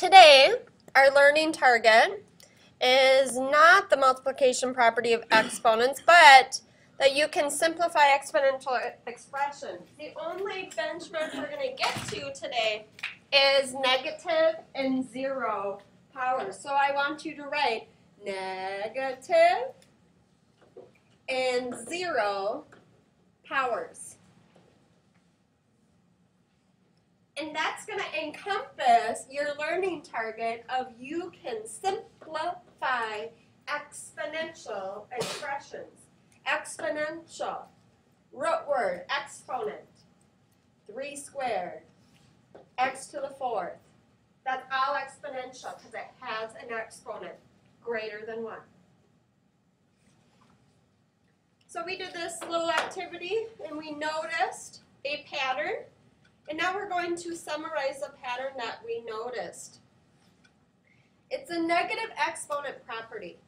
today, our learning target is not the multiplication property of exponents, but that you can simplify exponential expressions. The only benchmark we're going to get to today is negative and zero powers. So I want you to write negative and zero powers. And that's going to encompass your learning target of you can simplify exponential expressions. Exponential, root word, exponent, 3 squared, x to the 4th. That's all exponential because it has an exponent greater than 1. So we did this little activity and we noticed a pattern. And now we're going to summarize the pattern that we noticed. It's a negative exponent property.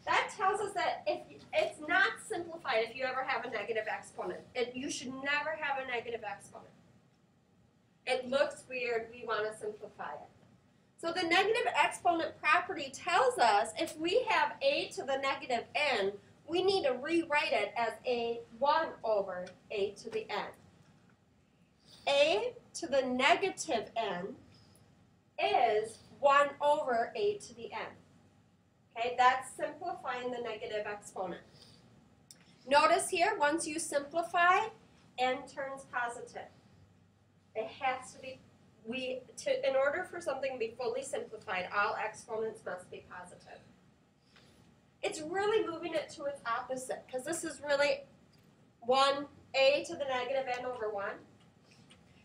That tells us that if it's not simplified if you ever have a negative exponent. You should never have a negative exponent. It looks weird, we want to simplify it. So the negative exponent property tells us if we have a to the negative n, we need to rewrite it as a 1 over a to the n. A to the negative n is 1 over a to the n. Okay, that's simplifying the negative exponent. Notice here, once you simplify, n turns positive. It has to be, in order for something to be fully simplified, all exponents must be positive. It's really moving it to its opposite, because this is really 1a to the negative n over 1.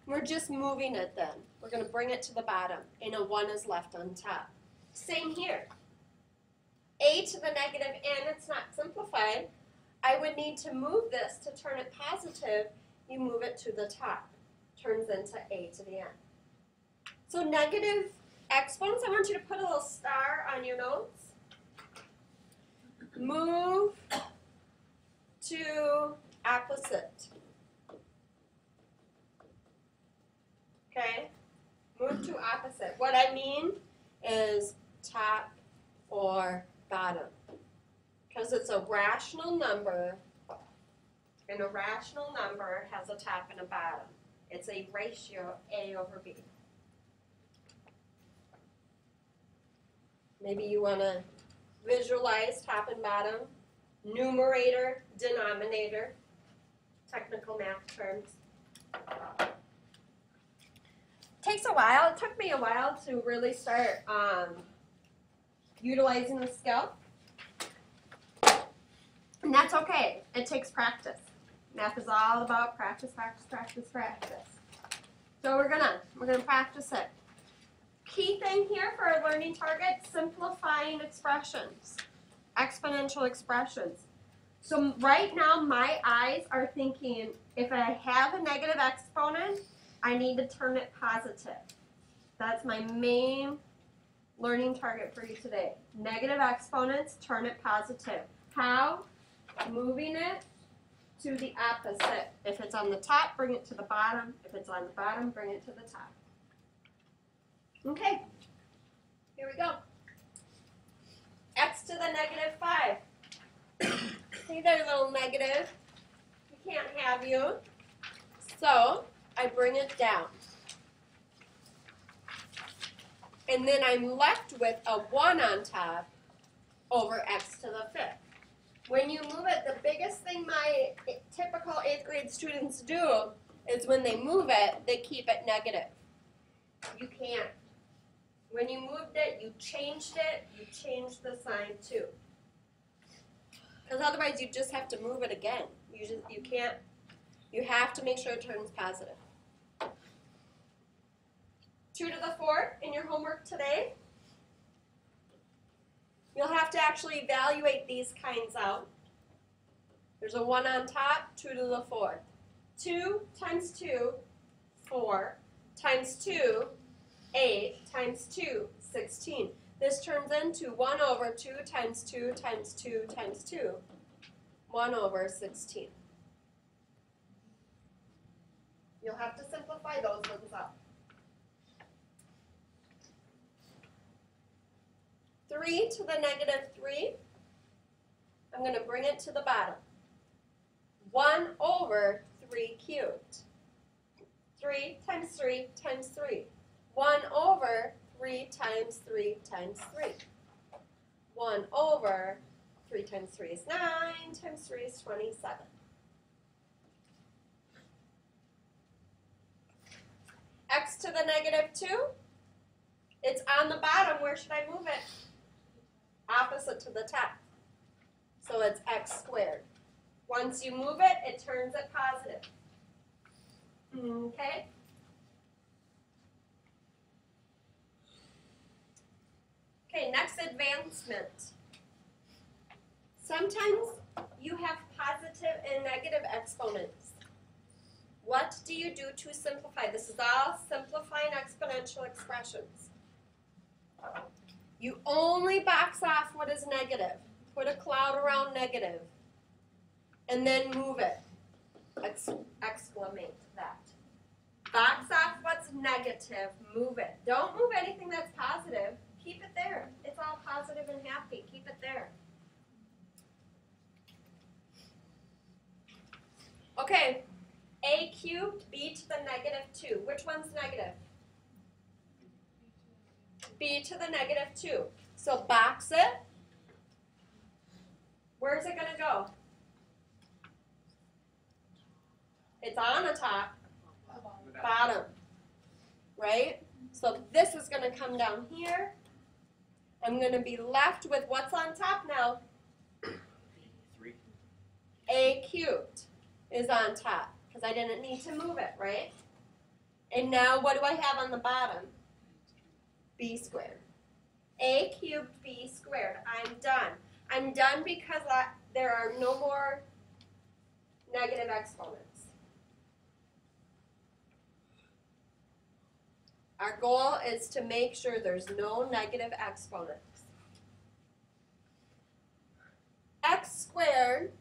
We're just moving it then. We're going to bring it to the bottom, and a 1 is left on top. Same here. A to the negative n, it's not simplified. I would need to move this to turn it positive. You move it to the top. Turns into a to the n. So negative exponents, I want you to put a little star on your notes. Move to opposite. Okay? Move to opposite. What I mean is top or bottom. Because it's a rational number, and a rational number has a top and a bottom. It's a ratio A over B. Maybe you want to visualize top and bottom, numerator, denominator, technical math terms. Takes a while. It took me a while to really start utilizing the skill. And that's okay. It takes practice. Math is all about practice, practice, practice, practice. So we're gonna practice it. Key thing here for our learning target, simplifying expressions, exponential expressions. So right now my eyes are thinking if I have a negative exponent, I need to turn it positive. That's my main learning target for you today. Negative exponents, turn it positive. How? Moving it to the opposite. If it's on the top, bring it to the bottom. If it's on the bottom, bring it to the top. Okay, here we go. X to the negative 5. See there, little negative? We can't have you. So I bring it down. And then I'm left with a 1 on top over x to the 5th. When you move it, the biggest thing my typical 8th grade students do is when they move it, they keep it negative. You can't. When you moved it, you changed the sign too. Because otherwise you just have to move it again. You can't. You have to make sure it turns positive. 2 to the 4th in your homework today. You'll have to actually evaluate these kinds out. There's a 1 on top, 2 to the 4th. 2 times 2, 4, times 2, 8, times 2, 16. This turns into 1 over 2 times 2 times 2 times 2, 1 over 16. You'll have to simplify those ones up. 3 to the negative 3, I'm going to bring it to the bottom. 1 over 3 cubed. 3 times 3 times 3. 1 over 3 times 3 times 3. 1 over 3 times 3 is 9, times 3 is 27. X to the negative 2, it's on the bottom. Where should I move it? Opposite to the top. So it's x squared. Once you move it, it turns it positive. Okay? Okay, next advancement. Sometimes you have positive and negative exponents. What do you do to simplify? This is all simplifying exponential expressions. You only box off what is negative. Put a cloud around negative. And then move it. Exclamate that. Box off what's negative. Move it. Don't move anything that's positive. Keep it there. It's all positive and happy. Keep it there. Okay. A cubed, b to the negative 2. Which one's negative? B to the negative 2. So box it. Where's it going to go? It's on the top, bottom, right? So this is going to come down here. I'm going to be left with what's on top now? A cubed is on top because I didn't need to move it, right? And now what do I have on the bottom? B squared. A cubed B squared. I'm done. I'm done because there are no more negative exponents. Our goal is to make sure there's no negative exponents. X squared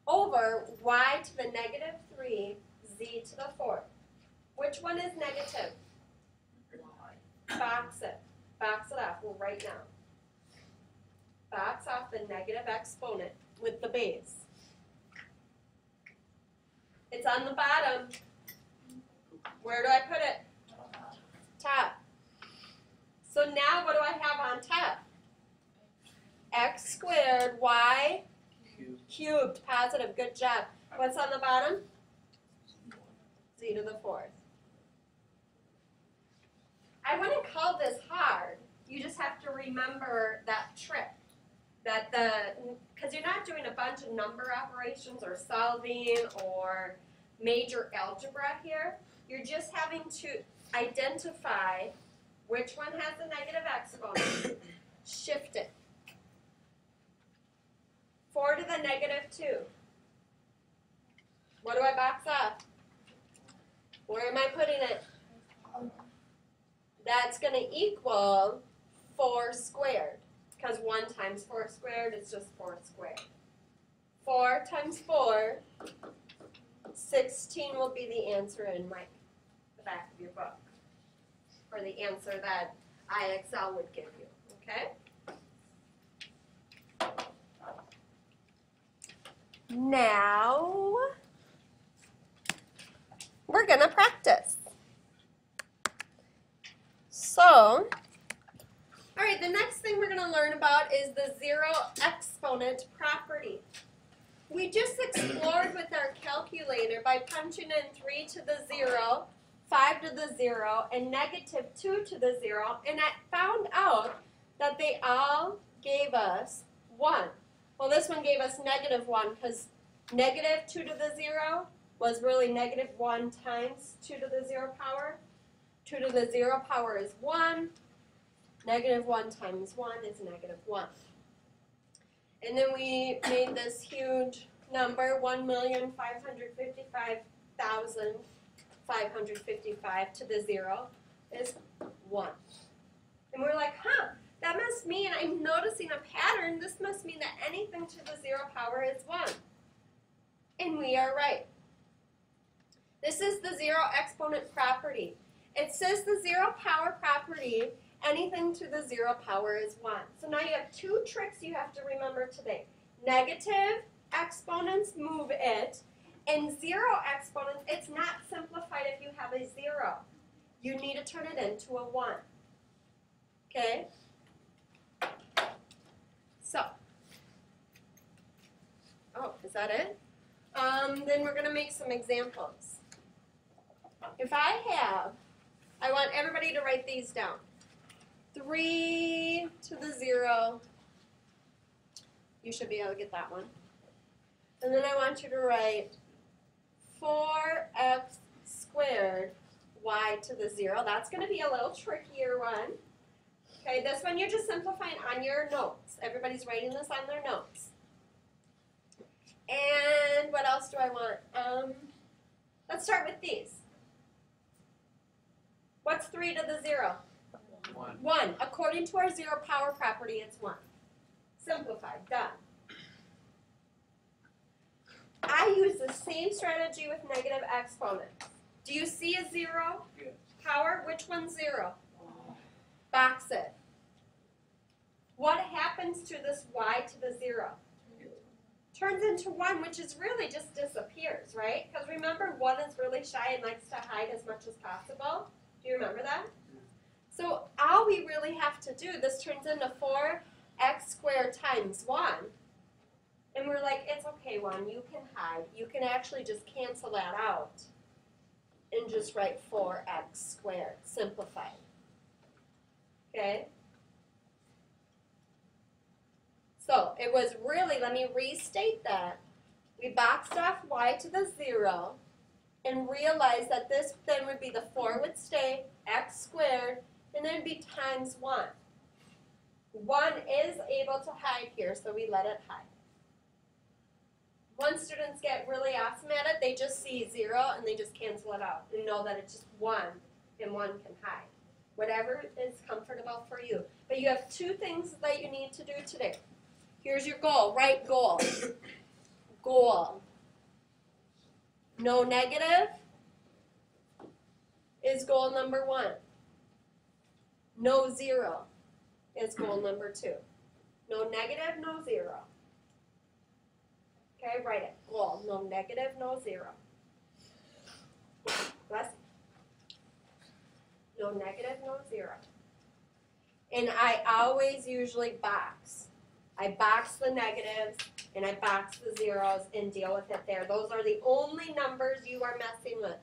over y to the negative 3 z to the 4th. Which one is negative? Box it. Box it off. Well, right now. Box off the negative exponent with the base. It's on the bottom. Where do I put it? Top. So now what do I have on top? X squared y cubed. Positive. Good job. What's on the bottom? Z to the 4th. I wouldn't call this hard. You just have to remember that trick. Because you're not doing a bunch of number operations or solving or major algebra here. You're just having to identify which one has a negative exponent, shift it. 4 to the negative 2. What do I box off? Where am I putting it? That's going to equal 4 squared. Because 1 times 4 squared is just 4 squared. 4 times 4, 16 will be the answer in the back of your book. Or the answer that IXL would give you. Okay? Now, we're going to practice. So, all right, the next thing we're going to learn about is the zero exponent property. We just explored with our calculator by punching in 3 to the 0, 5 to the 0, and negative 2 to the 0, and I found out that they all gave us 1. Well, this one gave us negative 1 because negative 2 to the 0 was really negative 1 times 2 to the 0 power. 2 to the 0 power is 1. Negative 1 times 1 is negative 1. And then we made this huge number, 1,555,555 to the 0 is 1. And we're like, that must mean, I'm noticing a pattern, this must mean that anything to the 0 power is 1. And we are right. This is the zero exponent property. It says the zero power property Anything to the 0 power is 1. So now you have 2 tricks you have to remember today. Negative exponents move it, and 0 exponents, it's not simplified if you have a 0. You need to turn it into a 1. Okay? So, oh, is that it? Then we're going to make some examples. If I want everybody to write these down. 3 to the 0. You should be able to get that one. And then I want you to write 4x squared y to the 0. That's going to be a little trickier one. Okay, this one you're just simplifying on your notes. Everybody's writing this on their notes. And what else do I want? Let's start with these. What's 3 to the 0? 1. 1. According to our 0 power property, it's 1. Simplified. Done. I use the same strategy with negative exponents. Do you see a 0 Yes. power? Which one's 0? Box it. What happens to this y to the 0? Turns into 1, which is really just disappears, right? Because remember, 1 is really shy and likes to hide as much as possible. Do you remember that? So all we really have to do, this turns into 4x squared times 1. And we're like, it's okay, 1, you can hide. You can actually just cancel that out and just write 4x squared, simplified. Okay? So it was really, let me restate that. We boxed off y to the 0 and realized that this then would be the 4 would stay, x squared, and then it'd be times 1. 1 is able to hide here, so we let it hide. Once students get really awesome at it, they just see 0 and they just cancel it out and know that it's just 1 and 1 can hide. Whatever is comfortable for you. But you have 2 things that you need to do today. Here's your goal. Write goal. Goal. No negative is goal number 1. No 0 is goal number 2. No negative, no 0. Okay, write it. Goal. No negative, no 0. Bless you. No negative, no 0. And I always usually box. I box the negatives and I box the zeros and deal with it there. Those are the only numbers you are messing with.